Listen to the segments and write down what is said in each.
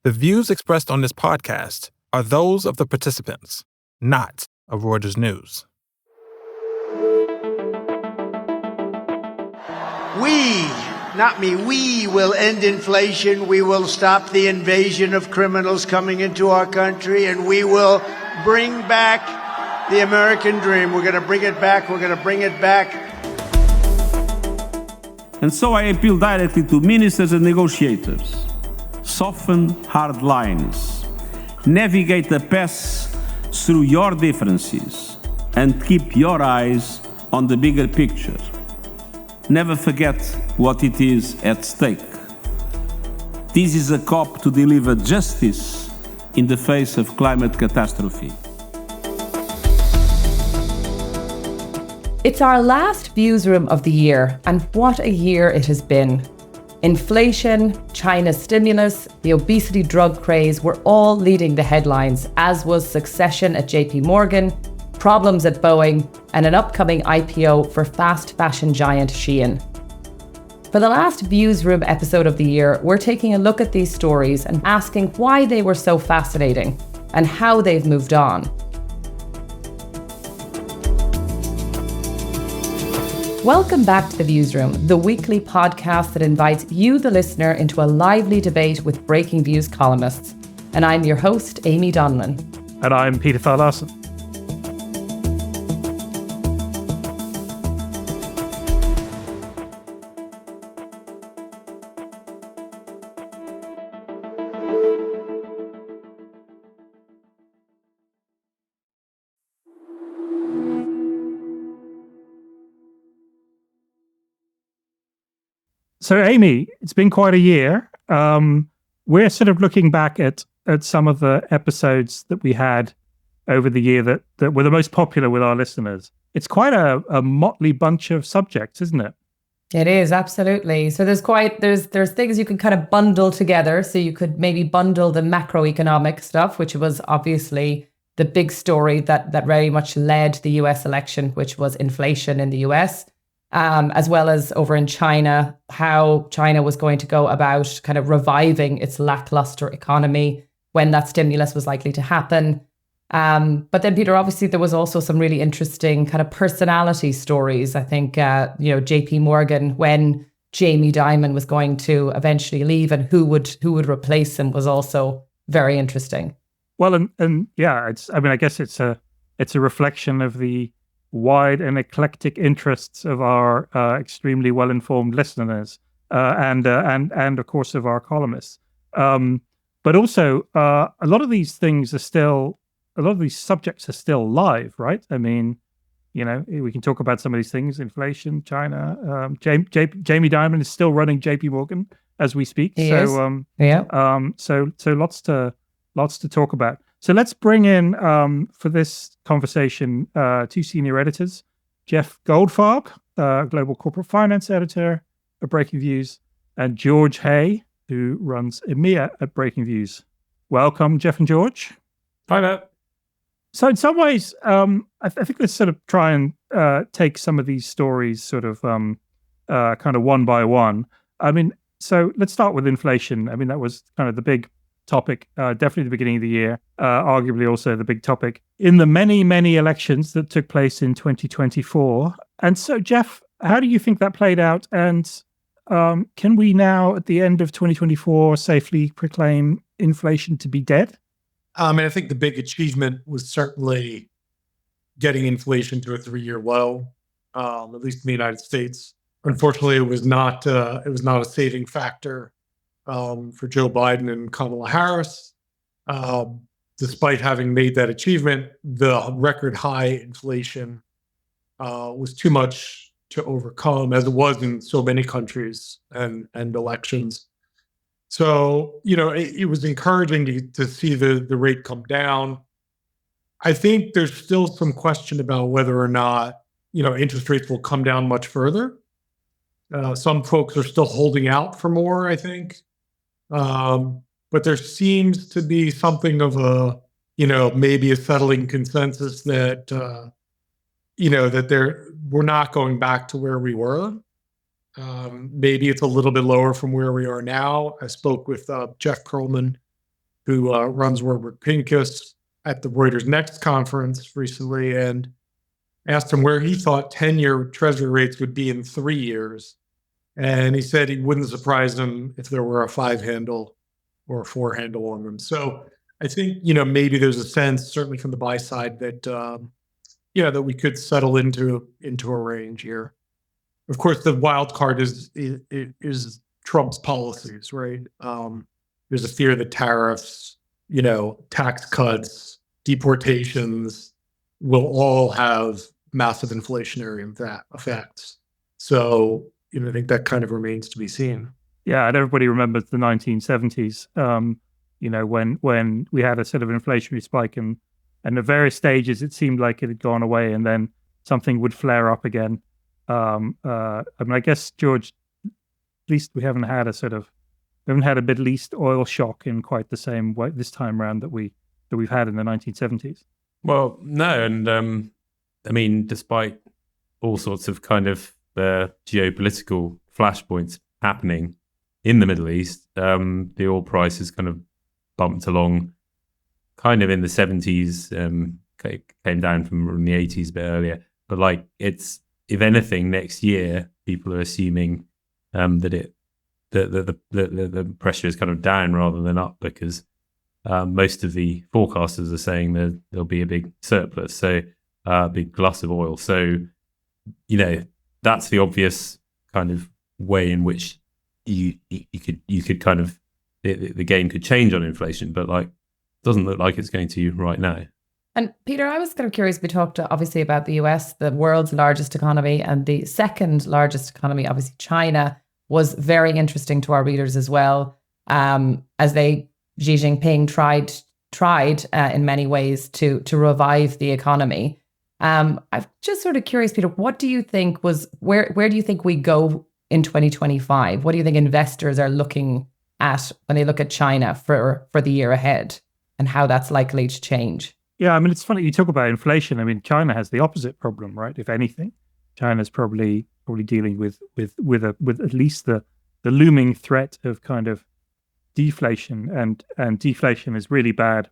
The views expressed on this podcast are those of the participants, not of Reuters News. We will end inflation. We will stop the invasion of criminals coming into our country, and we will bring back the American dream. We're going to bring it back. We're going to bring it back. And so I appeal directly to ministers and negotiators. Soften hard lines. Navigate the path through your differences and keep your eyes on the bigger picture. Never forget what it is at stake. This is a COP to deliver justice in the face of climate catastrophe. It's our last Viewsroom of the year, and what a year it has been. Inflation, China's stimulus, the obesity drug craze were all leading the headlines, as was succession at JP Morgan, problems at Boeing, and an upcoming IPO for fast fashion giant Shein. For the last Viewsroom episode of the year, we're taking a look at these stories and asking why they were so fascinating and how they've moved on. Welcome back to the Viewsroom, the weekly podcast that invites you, the listener, into a lively debate with Breakingviews columnists. And I'm your host, Amy Donlan. And I'm Peter Farr-Larsen. So, Amy, it's been quite a year. We're sort of looking back at some of the episodes that we had over the year that were the most popular with our listeners. It's quite a motley bunch of subjects, isn't it? It is, absolutely. So there's things you can kind of bundle together. So you could maybe bundle the macroeconomic stuff, which was obviously the big story that very much led the US election, which was inflation in the US. As well as over in China, how China was going to go about kind of reviving its lackluster economy when that stimulus was likely to happen. But then, Peter, obviously, there was also some really interesting kind of personality stories. I think, JP Morgan, when Jamie Dimon was going to eventually leave and who would replace him was also very interesting. Well, and yeah, I guess it's a reflection of the wide and eclectic interests of our extremely well-informed listeners and of course of our columnists. But also, a lot of these subjects are still live, right? I mean, we can talk about some of these things: inflation, China. Jamie Dimon is still running JP Morgan as we speak. So lots to talk about. So let's bring in, for this conversation, two senior editors, Jeff Goldfarb, Global Corporate Finance Editor at Breakingviews, and George Hay, who runs EMEA at Breakingviews. Welcome, Jeff and George. Hi there. So in some ways, I think let's sort of try and take some of these stories sort of kind of one by one. I mean, so let's start with inflation. I mean, that was kind of the big topic, definitely the beginning of the year, arguably also the big topic in the many, many elections that took place in 2024. And so, Jeff, how do you think that played out? And can we now, at the end of 2024, safely proclaim inflation to be dead? I think the big achievement was certainly getting inflation to a 3-year low, at least in the United States. Unfortunately, it was not a saving factor for Joe Biden and Kamala Harris. Despite having made that achievement, the record high inflation was too much to overcome, as it was in so many countries and elections. So, it was encouraging to see the rate come down. I think there's still some question about whether or not, interest rates will come down much further. Some folks are still holding out for more, I think. But there seems to be something of a, maybe a settling consensus that, we're not going back to where we were. Maybe it's a little bit lower from where we are now. I spoke with Jeff Pearlman who runs Warburg Pincus, at the Reuters Next conference recently, and asked him where he thought 10-year treasury rates would be in 3 years. And he said it wouldn't surprise him if there were a 5 handle or a 4 handle on them. So I think, maybe there's a sense, certainly from the buy side, that, that we could settle into a range here. Of course, the wild card is Trump's policies, right? There's a fear that tariffs, tax cuts, deportations will all have massive inflationary effects. So, I think that kind of remains to be seen. Yeah, and everybody remembers the 1970s, when we had a sort of inflationary spike, and at various stages it seemed like it had gone away, and then something would flare up again. I guess, George, at least we haven't had a Middle East oil shock in quite the same way this time around that we've had in the 1970s. Well, no, and despite all sorts of kind of geopolitical flashpoints happening in the Middle East, the oil price has kind of bumped along kind of in the 70s, came down from the 80s a bit earlier. But it's, if anything, next year, people are assuming that the pressure is kind of down rather than up, because most of the forecasters are saying that there'll be a big surplus, so a big glut of oil. So, that's the obvious kind of way in which you could kind of the game could change on inflation, but it doesn't look like it's going to right now. And Peter, I was kind of curious. We talked obviously about the US, the world's largest economy, and the second largest economy, obviously China, was very interesting to our readers as well. As Xi Jinping tried in many ways to revive the economy. I'm just sort of curious, Peter, what do you think where do you think we go in 2025? What do you think investors are looking at when they look at China for the year ahead, and how that's likely to change? Yeah, it's funny you talk about inflation. China has the opposite problem, right? If anything, China's probably dealing with at least the looming threat of kind of deflation, and deflation is really bad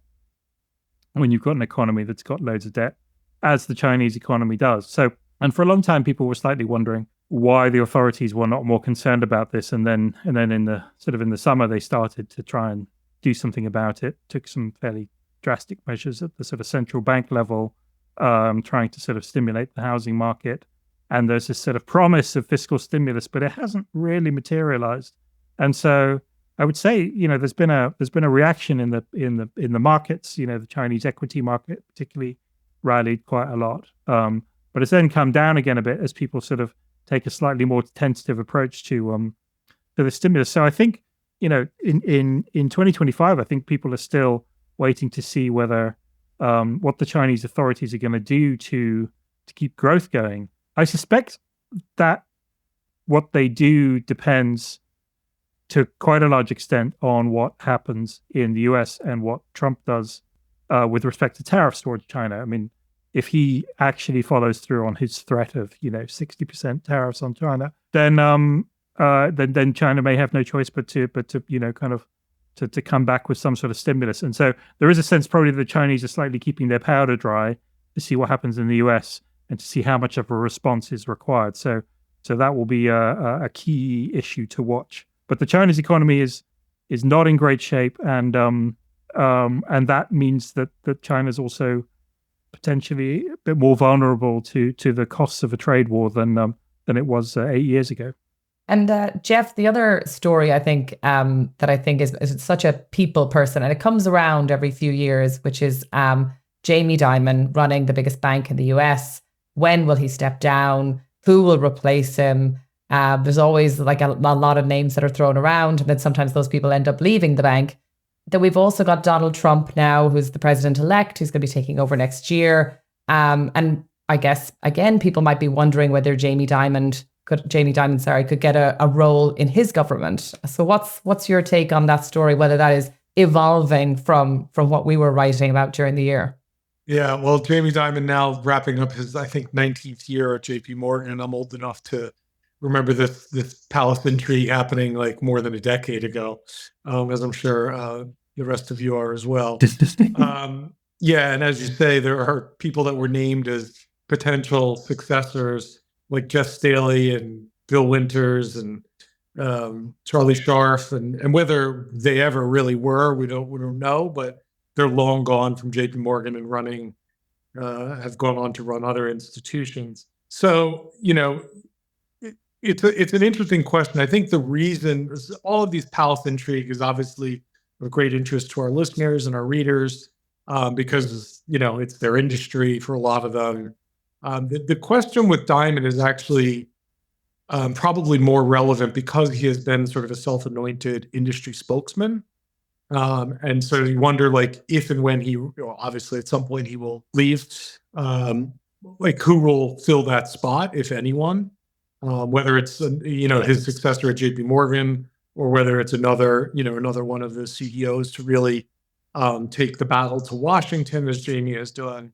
when you've got an economy that's got loads of debt, as the Chinese economy does. So, and for a long time, people were slightly wondering why the authorities were not more concerned about this, and then in the summer they started to try and do something about it. Took some fairly drastic measures at the sort of central bank level, trying to sort of stimulate the housing market. And there's this sort of promise of fiscal stimulus, but it hasn't really materialized. And so I would say, there's been a reaction in the markets. The Chinese equity market particularly rallied quite a lot, but it's then come down again a bit as people sort of take a slightly more tentative approach to the stimulus. So I think, in 2025, I think people are still waiting to see whether what the Chinese authorities are going to do to keep growth going. I suspect that what they do depends to quite a large extent on what happens in the US and what Trump does with respect to tariffs towards China. If he actually follows through on his threat of 60% tariffs on China, then China may have no choice but to come back with some sort of stimulus. And so there is a sense probably the Chinese are slightly keeping their powder dry to see what happens in the US and to see how much of a response is required. So that will be a key issue to watch. But the Chinese economy is not in great shape, and that means that China's also potentially a bit more vulnerable to the costs of a trade war than it was 8 years ago. And Jeff, the other story I think that I think is such a people person, and it comes around every few years, which is Jamie Dimon running the biggest bank in the US. When will he step down? Who will replace him? There's always a lot of names that are thrown around, and then sometimes those people end up leaving the bank. Then we've also got Donald Trump now, who's the president-elect, who's going to be taking over next year. And I guess, again, people might be wondering whether Jamie Dimon could get a role in his government. So what's your take on that story, whether that is evolving from what we were writing about during the year? Yeah, well, Jamie Dimon now wrapping up his, I think, 19th year at JP Morgan. I'm old enough to remember this palace intrigue happening more than a decade ago, as I'm sure the rest of you are as well. Yeah, and as you say, there are people that were named as potential successors, like Jeff Staley and Bill Winters and Charlie Scharf, and whether they ever really were, we don't know, but they're long gone from JP Morgan and running, have gone on to run other institutions. So, it's an interesting question. I think the reason all of these palace intrigue is obviously of great interest to our listeners and our readers, because it's their industry for a lot of them. The question with Diamond is actually probably more relevant because he has been sort of a self-anointed industry spokesman. And so you wonder, like, if and when he, obviously at some point he will leave, like who will fill that spot, if anyone, whether it's, his successor at JP Morgan, or whether it's another one of the CEOs to really take the battle to Washington, as Jamie has done.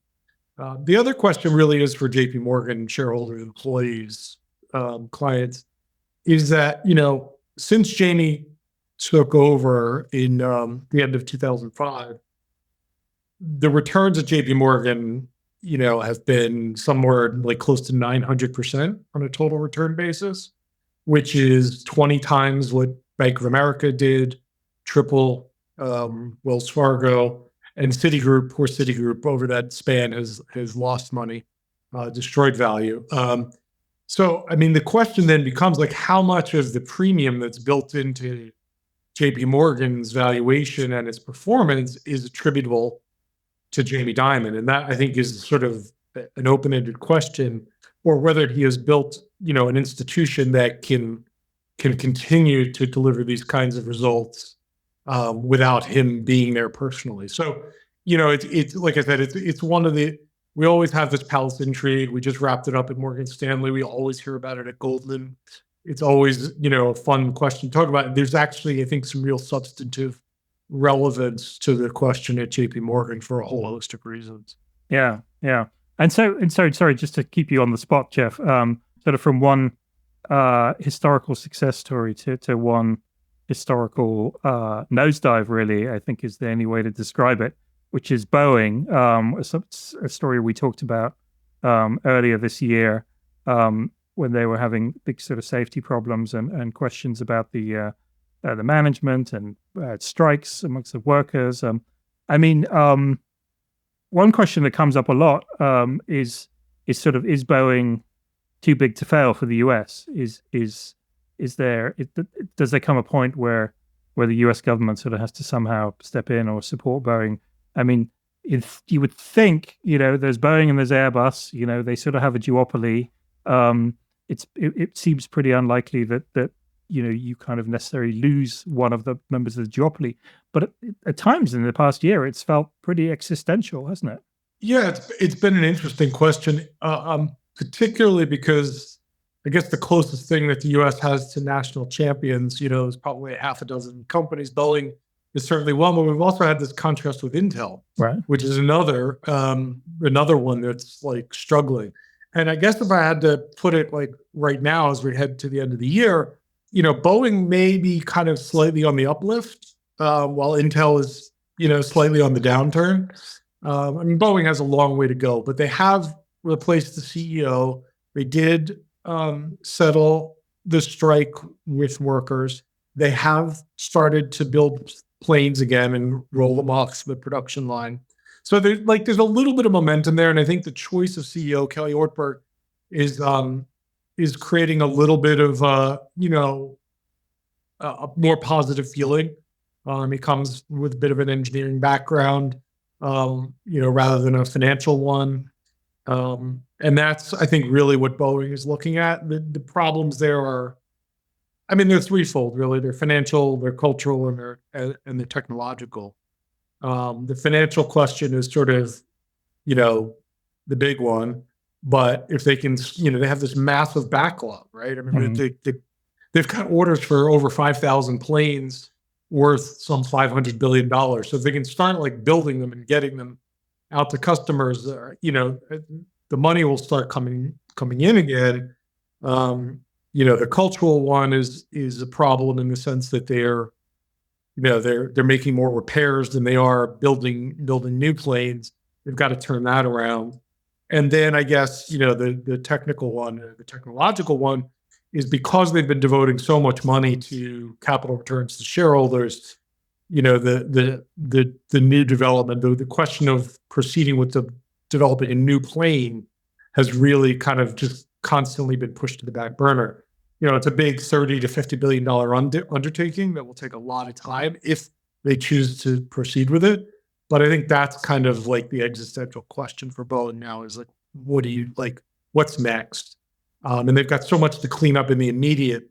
The other question really is for JP Morgan shareholders, employees, clients, is that, since Jamie took over in the end of 2005, the returns at JP Morgan, have been somewhere like close to 900% on a total return basis, which is 20 times what Bank of America did, triple Wells Fargo, and Citigroup over that span has lost money, destroyed value. So, I mean, the question then becomes, like, how much of the premium that's built into JP Morgan's valuation and its performance is attributable to Jamie Dimon? And that, I think, is sort of an open-ended question, or whether he has built, an institution that can continue to deliver these kinds of results without him being there personally. So, it's like I said, it's one of the, we always have this palace intrigue. We just wrapped it up at Morgan Stanley. We always hear about it at Goldman. It's always, a fun question to talk about. There's actually, I think, some real substantive relevance to the question at JP Morgan for a whole host of reasons. Yeah. And sorry, just to keep you on the spot, Jeff, sort of from one historical success story to one historical nosedive, really, I think is the only way to describe it, which is Boeing, a story we talked about earlier this year, when they were having big sort of safety problems and questions about the management and strikes amongst the workers. One question that comes up a lot is Boeing too big to fail for the US? Does there come a point where the US government sort of has to somehow step in or support Boeing? I mean, if you would think, there's Boeing and there's Airbus, they sort of have a duopoly. It seems pretty unlikely that you kind of necessarily lose one of the members of the duopoly. But at times in the past year, it's felt pretty existential, hasn't it? Yeah, it's been an interesting question, particularly because I guess the closest thing that the U.S. has to national champions, is probably a half a dozen companies. Boeing is certainly one, but we've also had this contrast with Intel, right, which is another one that's like struggling. And I guess if I had to put it like right now, as we head to the end of the year, Boeing may be kind of slightly on the uplift, while Intel is, slightly on the downturn. Boeing has a long way to go, but they have replaced the CEO. They did settle the strike with workers. They have started to build planes again and roll them off the production line. So there's a little bit of momentum there, and I think the choice of CEO Kelly Ortberg is creating a little bit of a more positive feeling. He comes with a bit of an engineering background, rather than a financial one, and that's, I think, really what Boeing is looking at. The problems there are, they're threefold, really. They're financial, they're cultural, and they're technological. The financial question is sort of, the big one. But if they can, they have this massive backlog, right? They've got orders for over 5,000 planes worth some $500 billion. So if they can start like building them and getting them out to customers, the money will start coming in again. The cultural one is a problem in the sense that they're they're making more repairs than they are building new planes. They've got to turn that around. And then I guess, the technological one is because they've been devoting so much money to capital returns to shareholders, the new development, the question of proceeding with developing a new plane has really kind of just constantly been pushed to the back burner. It's a big $30 to $50 billion undertaking that will take a lot of time if they choose to proceed with it. But I think that's kind of like the existential question for Boeing now is like, what's next? And they've got so much to clean up in the immediate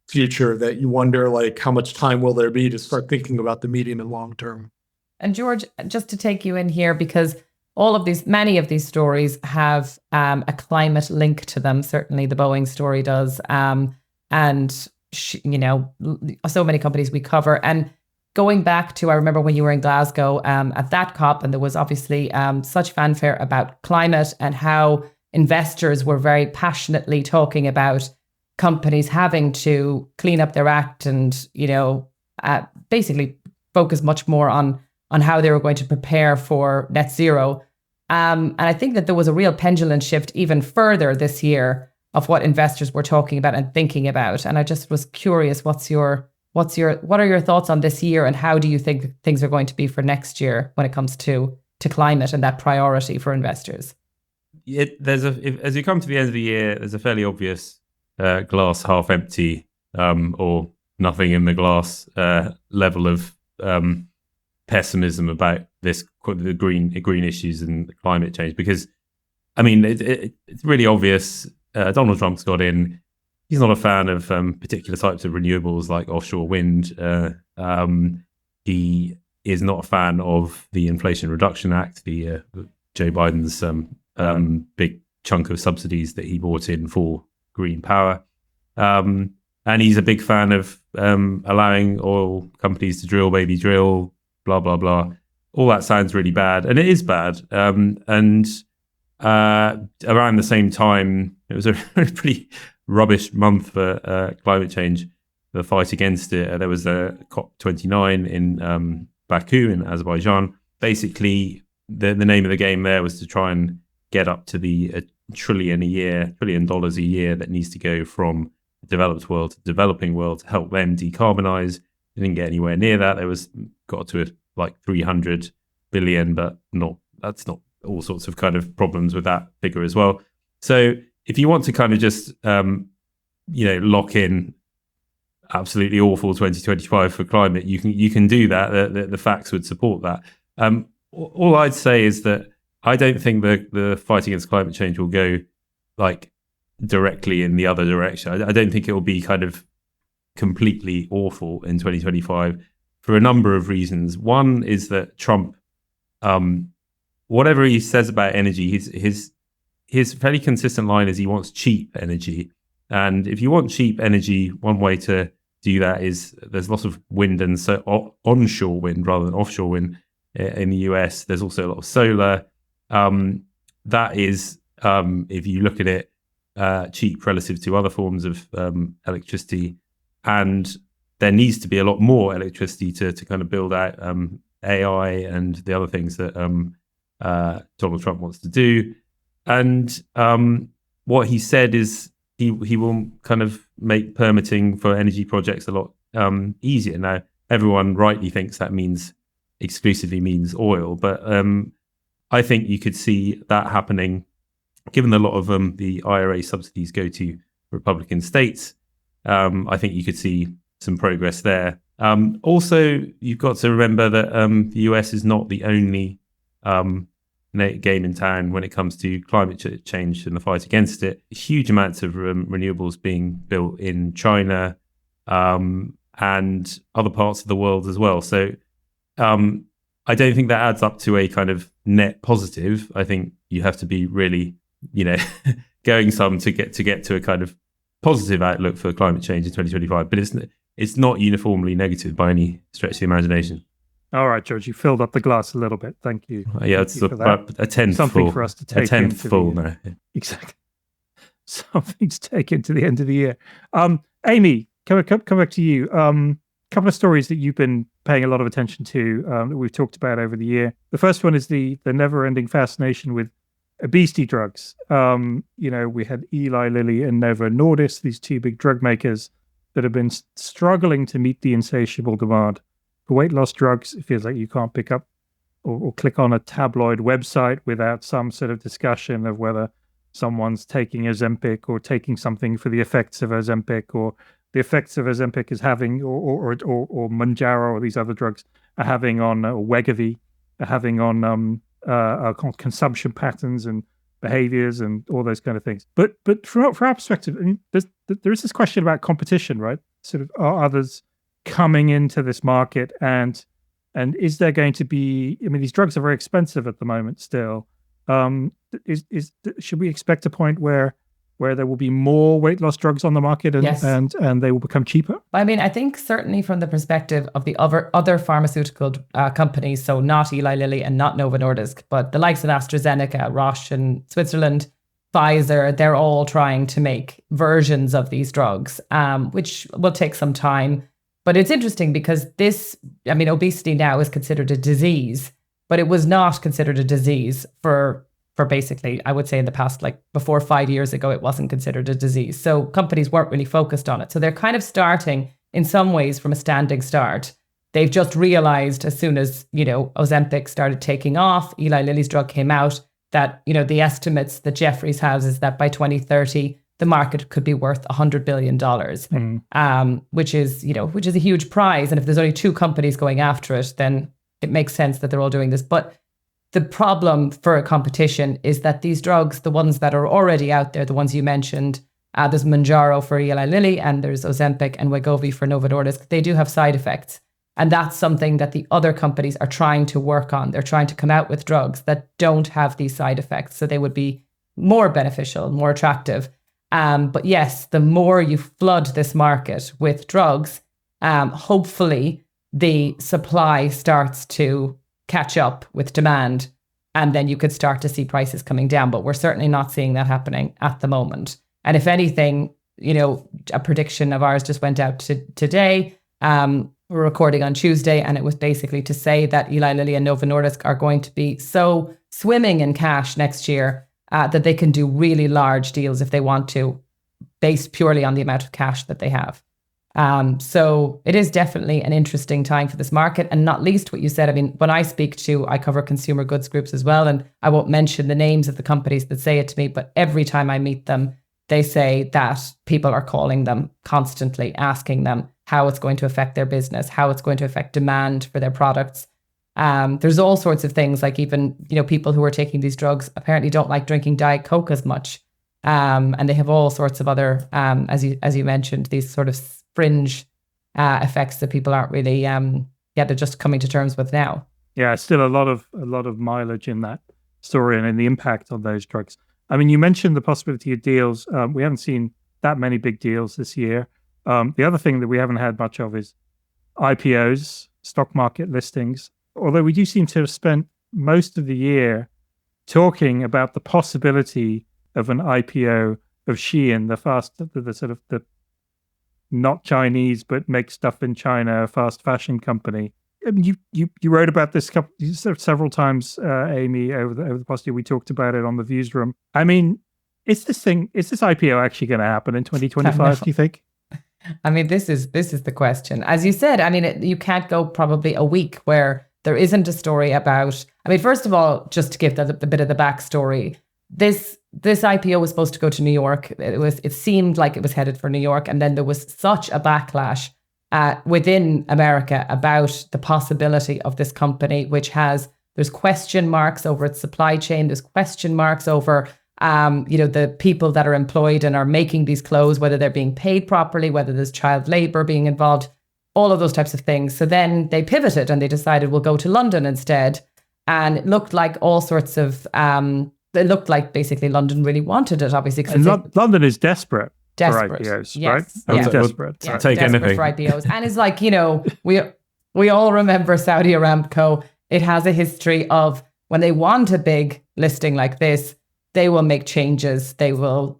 future that you wonder, like, how much time will there be to start thinking about the medium and long term? And George, just to take you in here, because many of these stories have a climate link to them. Certainly the Boeing story does. So many companies we cover. And going back to, I remember when you were in Glasgow at that COP, and there was obviously such fanfare about climate and how investors were very passionately talking about companies having to clean up their act and, basically focus much more on how they were going to prepare for net zero. And I think that there was a real pendulum shift even further this year of what investors were talking about and thinking about. And I just was curious, what are your thoughts on this year, and how do you think things are going to be for next year when it comes to climate and that priority for investors? As you come to the end of the year, there's a fairly obvious glass half empty or nothing in the glass level of pessimism about the green issues and climate change, because it's really obvious. Donald Trump's got in. He's not a fan of particular types of renewables like offshore wind. He is not a fan of the Inflation Reduction Act, the Joe Biden's big chunk of subsidies that he brought in for green power. And he's a big fan of allowing oil companies to drill, baby drill, blah, blah, blah. All that sounds really bad, and it is bad. And around the same time, it was a pretty rubbish month for climate change, the fight against it. There was a COP29 in Baku in Azerbaijan. Basically, the name of the game there was to try and get up to the $1 trillion a year that needs to go from the developed world to developing world to help them decarbonize. They didn't get anywhere near that. Got to like 300 billion, but that's not all sorts of kind of problems with that figure as well. So if you want to kind of just lock in absolutely awful 2025 for climate, you can do that. The facts would support that. All I'd say is that I don't think the fight against climate change will go like directly in the other direction. I don't think it will be kind of completely awful in 2025 for a number of reasons. One is that Trump, whatever he says about energy, his fairly consistent line is he wants cheap energy. And if you want cheap energy, one way to do that is there's lots of wind and onshore wind rather than offshore wind in the US. There's also a lot of solar. That is, if you look at it, cheap relative to other forms of electricity. And there needs to be a lot more electricity to kind of build out AI and the other things that Donald Trump wants to do. And what he said is he will kind of make permitting for energy projects a lot easier. Now, everyone rightly thinks that exclusively means oil, but I think you could see that happening, given a lot of the IRA subsidies go to Republican states. I think you could see some progress there. Also, you've got to remember that the US is not the only game in town when it comes to climate change and the fight against it. Huge amounts of renewables being built in China and other parts of the world as well. So I don't think that adds up to a kind of net positive. I think you have to be really, going some to get to a kind of positive outlook for climate change in 2025. But it's not uniformly negative by any stretch of the imagination. All right, George, you filled up the glass a little bit. Thank you. Yeah, it's about a tenth Something full. For us to take. A tenth full now. Yeah. Exactly. Something to take into the end of the year. Amy, come back to you. couple of stories that you've been paying a lot of attention to that we've talked about over the year. The first one is the never-ending fascination with obesity drugs. We had Eli Lilly and Novo Nordisk, these two big drug makers that have been struggling to meet the insatiable demand for weight loss drugs. It feels like you can't pick up or click on a tabloid website without some sort of discussion of whether someone's taking Ozempic or taking something for the effects of Ozempic, or the effects of Ozempic is having, or Mounjaro or these other drugs are having on Wegovy, are having on consumption patterns and behaviors and all those kind of things. But from our perspective, I mean, there is this question about competition, right? Sort of, are others coming into this market, and is there going to be? I mean, these drugs are very expensive at the moment still. Should we expect a point where there will be more weight loss drugs on the market and Yes. and they will become cheaper? I mean, I think certainly from the perspective of the other pharmaceutical companies, so not Eli Lilly and not Novo Nordisk, but the likes of AstraZeneca, Roche in Switzerland, Pfizer, they're all trying to make versions of these drugs, which will take some time. But it's interesting because obesity now is considered a disease, but it was not considered a disease for basically, I would say in the past, like before 5 years ago, it wasn't considered a disease. So companies weren't really focused on it. So they're kind of starting in some ways from a standing start. They've just realized as soon as, Ozempic started taking off, Eli Lilly's drug came out, that, the estimates that Jefferies has is that by 2030, the market could be worth $100 billion, which is a huge prize. And if there's only two companies going after it, then it makes sense that they're all doing this. But the problem for a competition is that these drugs, the ones that are already out there, the ones you mentioned, there's Mounjaro for Eli Lilly and there's Ozempic and Wegovy for Novo Nordisk, they do have side effects. And that's something that the other companies are trying to work on. They're trying to come out with drugs that don't have these side effects. So they would be more beneficial, more attractive. But yes, the more you flood this market with drugs, hopefully the supply starts to catch up with demand, and then you could start to see prices coming down. But we're certainly not seeing that happening at the moment. And if anything, a prediction of ours just went out today. We're recording on Tuesday, and it was basically to say that Eli Lilly and Novo Nordisk are going to be so swimming in cash next year that they can do really large deals if they want to, based purely on the amount of cash that they have. So it is definitely an interesting time for this market, and not least what you said. I mean, when I cover consumer goods groups as well, and I won't mention the names of the companies that say it to me, but every time I meet them, they say that people are calling them constantly, asking them how it's going to affect their business, how it's going to affect demand for their products. There's all sorts of things, like even, people who are taking these drugs apparently don't like drinking Diet Coke as much. And they have all sorts of other, as you mentioned, these sort of fringe effects that people aren't really, they're just coming to terms with now. Yeah, still a lot of mileage in that story and in the impact on those drugs. I mean, you mentioned the possibility of deals. We haven't seen that many big deals this year. The other thing that we haven't had much of is IPOs, stock market listings, although we do seem to have spent most of the year talking about the possibility of an IPO of Shein, the sort of the not Chinese but make stuff in China fast fashion company. I mean, you wrote about this several times, Amy, over the past year. We talked about it on the Viewsroom. I mean, is this IPO actually going to happen in 2025? Do you think? I mean, this is the question. As you said, I mean, you can't go probably a week where there isn't a story about. I mean, first of all, just to give the bit of the backstory, this IPO was supposed to go to New York. It seemed like it was headed for New York, and then there was such a backlash within America about the possibility of this company, which there's question marks over its supply chain. There's question marks over, the people that are employed and are making these clothes, whether they're being paid properly, whether there's child labor being involved, all of those types of things. So then they pivoted and they decided we'll go to London instead. And it looked like all sorts of, it looked like basically London really wanted it, obviously. And London is desperate. Desperate. For IPOs, yes. right? Yeah. Desperate. Yeah, take desperate anything for IPOs. And it's like, we all remember Saudi Aramco. It has a history of when they want a big listing like this, they will make changes. They will,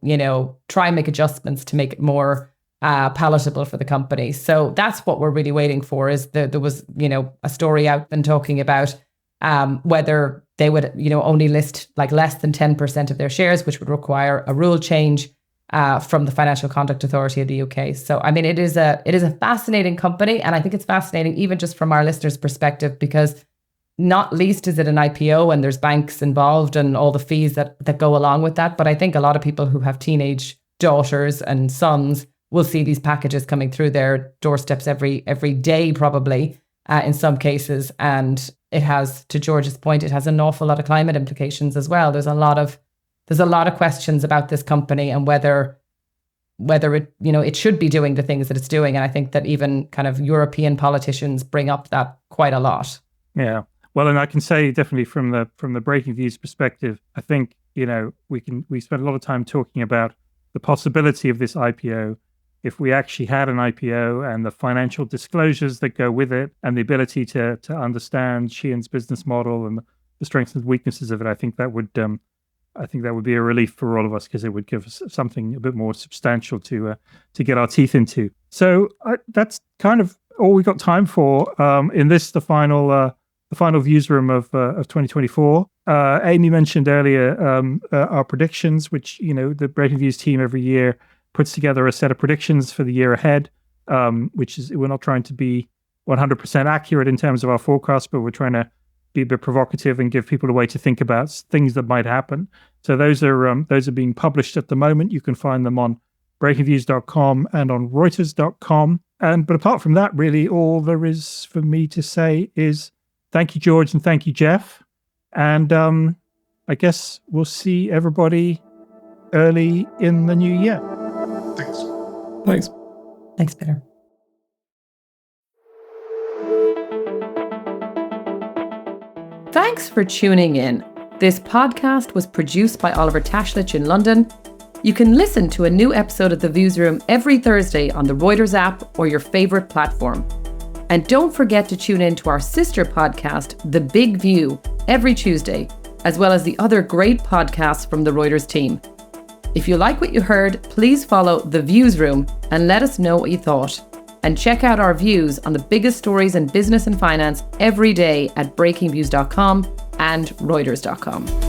try and make adjustments to make it more palatable for the company. So that's what we're really waiting for. Is there was a story out and talking about whether they would only list like less than 10% of their shares, which would require a rule change from the Financial Conduct Authority of the UK. So I mean, it is a fascinating company, and I think it's fascinating even just from our listeners' perspective, because not least is it an IPO and there's banks involved and all the fees that go along with that. But I think a lot of people who have teenage daughters and sons will see these packages coming through their doorsteps every day, probably in some cases. And it has, to George's point, it has an awful lot of climate implications as well. There's a lot of questions about this company and whether it, it should be doing the things that it's doing. And I think that even kind of European politicians bring up that quite a lot. Yeah. Well, and I can say definitely from the Breakingviews perspective, I think, we spent a lot of time talking about the possibility of this IPO. If we actually had an IPO and the financial disclosures that go with it and the ability to understand Shein's business model and the strengths and weaknesses of it, I think that would be a relief for all of us, because it would give us something a bit more substantial to get our teeth into. So that's kind of all we got time for in this, the final Viewsroom of 2024. Amy mentioned earlier our predictions, which the Breakingviews team every year puts together a set of predictions for the year ahead, which is, we're not trying to be 100% accurate in terms of our forecast, but we're trying to be a bit provocative and give people a way to think about things that might happen. So those are being published at the moment. You can find them on breakingviews.com and on Reuters.com. But apart from that, really all there is for me to say is thank you, George, and thank you, Jeff. And I guess we'll see everybody early in the new year. Thanks. Thanks, Peter. Thanks for tuning in. This podcast was produced by Oliver Tashlich in London. You can listen to a new episode of The Viewsroom every Thursday on the Reuters app or your favourite platform. And don't forget to tune in to our sister podcast, The Big View, every Tuesday, as well as the other great podcasts from the Reuters team. If you like what you heard, please follow The Viewsroom and let us know what you thought. And check out our views on the biggest stories in business and finance every day at breakingviews.com and Reuters.com.